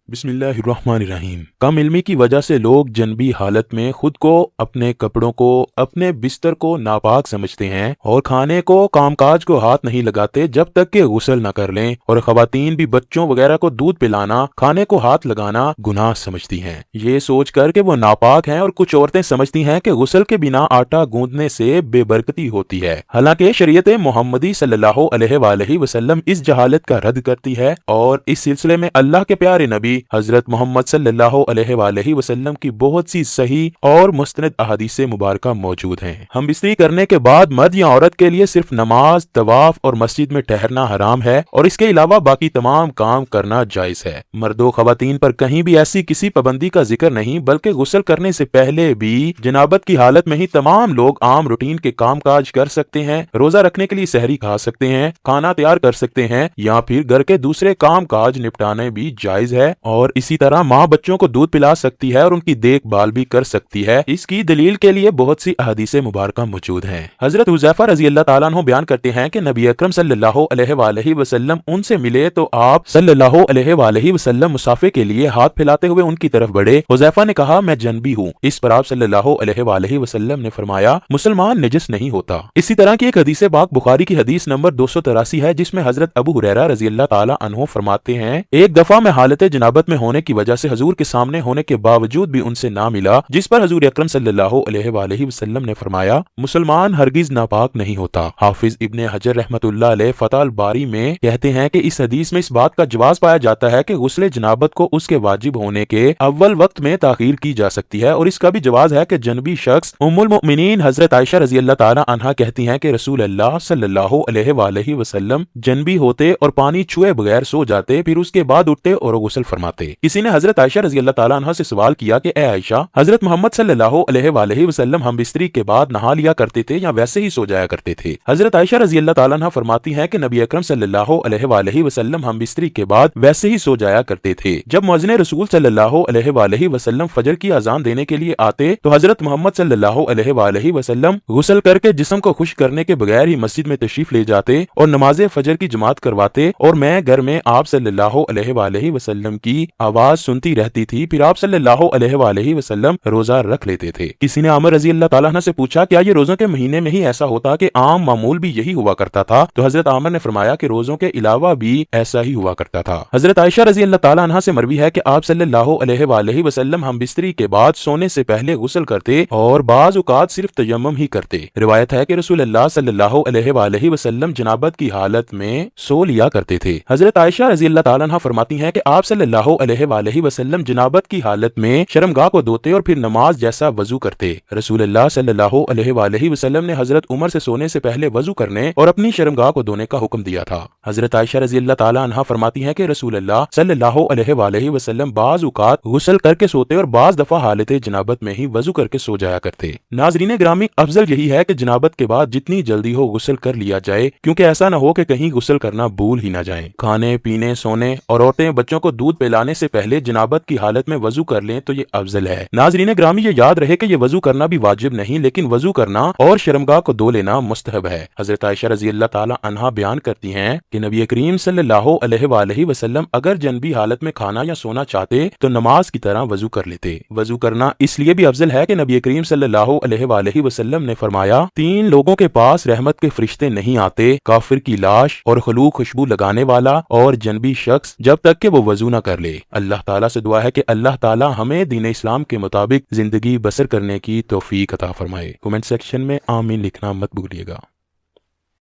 بسم اللہ الرحمن الرحیم۔ کم علمی کی وجہ سے لوگ جنبی حالت میں خود کو، اپنے کپڑوں کو، اپنے بستر کو ناپاک سمجھتے ہیں اور کھانے کو، کام کاج کو ہاتھ نہیں لگاتے جب تک کہ غسل نہ کر لیں، اور خواتین بھی بچوں وغیرہ کو دودھ پلانا، کھانے کو ہاتھ لگانا گناہ سمجھتی ہیں، یہ سوچ کر کہ وہ ناپاک ہیں۔ اور کچھ عورتیں سمجھتی ہیں کہ غسل کے بنا آٹا گوندنے سے بے برکتی ہوتی ہے، حالانکہ شریعت محمدی صلی اللہ علیہ وآلہ وسلم اس جہالت کا رد کرتی ہے، اور اس سلسلے میں اللہ کے پیارے نبی حضرت محمد صلی اللہ علیہ وآلہ وسلم کی بہت سی صحیح اور مستند احادیث مبارکہ موجود ہیں۔ ہم بستری کرنے کے بعد مرد یا عورت کے لیے صرف نماز، طواف اور مسجد میں ٹھہرنا حرام ہے، اور اس کے علاوہ باقی تمام کام کرنا جائز ہے۔ مرد و خواتین پر کہیں بھی ایسی کسی پابندی کا ذکر نہیں، بلکہ غسل کرنے سے پہلے بھی جنابت کی حالت میں ہی تمام لوگ عام روٹین کے کام کاج کر سکتے ہیں، روزہ رکھنے کے لیے سحری کھا سکتے ہیں، کھانا تیار کر سکتے ہیں، یا پھر گھر کے دوسرے کام کاج نپٹانے بھی جائز ہے، اور اسی طرح ماں بچوں کو دودھ پلا سکتی ہے اور ان کی دیکھ بھال بھی کر سکتی ہے۔ اس کی دلیل کے لیے بہت سی احادیث مبارکہ موجود ہیں۔ حضرت حذیفہ رضی اللہ تعالیٰ عنہ بیان کرتے ہیں کہ نبی اکرم صلی اللہ علیہ وآلہ وسلم ان سے ملے تو آپ صلی اللہ علیہ وآلہ وسلم مسافے کے لیے ہاتھ پھیلاتے ہوئے ان کی طرف بڑھے۔ حذیفہ نے کہا، میں جنبی ہوں۔ اس پر آپ صلی اللہ علیہ وآلہ وسلم نے فرمایا، مسلمان نجس نہیں ہوتا۔ اسی طرح کی ایک حدیث پاک بخاری کی حدیث نمبر 283 ہے، جس میں حضرت ابو ہریرہ رضی اللہ تعالیٰ عنہ فرماتے ہیں، ایک دفعہ میں حالت جنابت میں ہونے کی وجہ سے حضور کے سامنے ہونے کے باوجود بھی ان سے نہ ملا، جس پر حضور اکرم صلی اللہ علیہ وآلہ وسلم نے فرمایا، مسلمان ہرگز ناپاک نہیں ہوتا۔ حافظ ابن حجر رحمۃ اللہ علیہ فتح الباری میں کہتے ہیں کہ اس حدیث میں اس بات کا جواز پایا جاتا ہے کہ غسل جنابت کو اس کے واجب ہونے کے اول وقت میں تاخیر کی جا سکتی ہے، اور اس کا بھی جواز ہے کہ جنبی شخص ام المؤمنین حضرت عائشہ رضی اللہ تعالی عنہا کہتی ہیں کہ رسول اللہ صلی اللہ علیہ وآلہ وسلم جنبی ہوتے اور پانی چھوئے بغیر سو جاتے، پھر اس کے بعد اٹھتے اور غسل فرماتے۔ کسی نے حضرت عائشہ رضی اللہ تعالیٰ عنہ سے سوال کیا کہ اے عائشہ، حضرت محمد صلی اللہ علیہ وآلہ وسلم ہم بستری کے بعد نہا لیا کرتے تھے یا ویسے ہی سو جایا کرتے تھے؟ حضرت عائشہ رضی اللہ تعالیٰ عنہ فرماتی ہیں کہ نبی اکرم صلی اللہ علیہ وآلہ وسلم ہم بستری کے بعد ویسے ہی سو جایا کرتے تھے۔ جب مؤذن رسول صلی اللہ علیہ وآلہ وسلم فجر کی اذان دینے کے لیے آتے تو حضرت محمد صلی اللہ علیہ وآلہ وسلم غسل کر کے جسم کو خشک کرنے کے بغیر ہی مسجد میں تشریف لے جاتے اور نماز فجر کی جماعت کرواتے، اور میں گھر میں آپ صلی اللہ علیہ وآلہ وسلم کی آواز سنتی رہتی تھی، پھر آپ صلی اللہ علیہ وآلہ وسلم روزہ رکھ لیتے تھے۔ کسی نے عامر رضی اللہ تعالیٰ عنہ سے پوچھا، کیا یہ روزوں کے مہینے میں ہی ایسا ہوتا کہ عام معمول بھی یہی ہوا کرتا تھا؟ تو حضرت عامر نے فرمایا کہ روزوں کے علاوہ بھی ایسا ہی ہوا کرتا تھا۔ حضرت عائشہ رضی اللہ تعالیٰ عنہ سے مروی ہے کہ آپ صلی اللہ علیہ وآلہ وسلم ہم بستری کے بعد سونے سے پہلے غسل کرتے اور بعض اوقات صرف تیمم ہی کرتے۔ روایت ہے کہ رسول اللہ صلی اللہ علیہ وآلہ وسلم جنابت کی حالت میں سو لیا کرتے تھے۔ حضرت عائشہ رضی اللہ تعالیٰ عنہ فرماتی ہیں کہ آپ صلی اللہ علیہ وآلہ وسلم جنابت کی حالت میں شرمگاہ کو دھوتے اور پھر نماز جیسا وضو کرتے۔ رسول اللہ صلی اللہ علیہ وآلہ وسلم نے حضرت عمر سے سونے سے پہلے وضو کرنے اور اپنی شرمگاہ کو دھونے کا حکم دیا تھا۔ حضرت عائشہ رضی اللہ تعالیٰ عنہ فرماتی ہیں کہ رسول اللہ صلی اللہ علیہ وآلہ وسلم بعض اوقات غسل کر کے سوتے اور بعض دفعہ حالت جنابت میں ہی وضو کر کے سو جایا کرتے۔ ناظرین گرامی، افضل یہی ہے کہ جنابت کے بعد جتنی جلدی ہو غسل کر لیا جائے، کیونکہ ایسا نہ ہو کہ کہیں غسل کرنا بھول ہی نہ جائیں۔ کھانے پینے، سونے اور عورتیں بچوں کو دودھ پلانے سے پہلے جنابت کی حالت میں وضو کر لیں تو یہ افضل ہے۔ ناظرین گرامی، یہ یاد رہے کہ یہ وضو کرنا بھی واجب نہیں، لیکن وضو کرنا اور شرمگاہ کو دھو لینا مستحب ہے۔ حضرت عائشہ رضی اللہ تعالی عنہا بیان کرتی ہیں کہ نبی کریم صلی اللہ علیہ وآلہ وسلم اگر جنبی حالت میں کھانا یا سونا چاہتے تو نماز کی طرح وضو کر لیتے۔ وضو کرنا اس لیے بھی افضل ہے کہ نبی کریم صلی اللہ علیہ وآلہ وسلم نے فرمایا، 3 لوگوں کے پاس رحمت کے فرشتے نہیں آتے، کافر کی لاش اور خلوق خوشبو لگانے والا اور جنبی شخص، جب تک کہ وہ وضو نہ کر لے۔ اللہ تعالیٰ سے دعا ہے کہ اللہ تعالیٰ ہمیں دین اسلام کے مطابق زندگی بسر کرنے کی توفیق عطا فرمائے۔ کمنٹ سیکشن میں آمین لکھنا مت بھولیے گا۔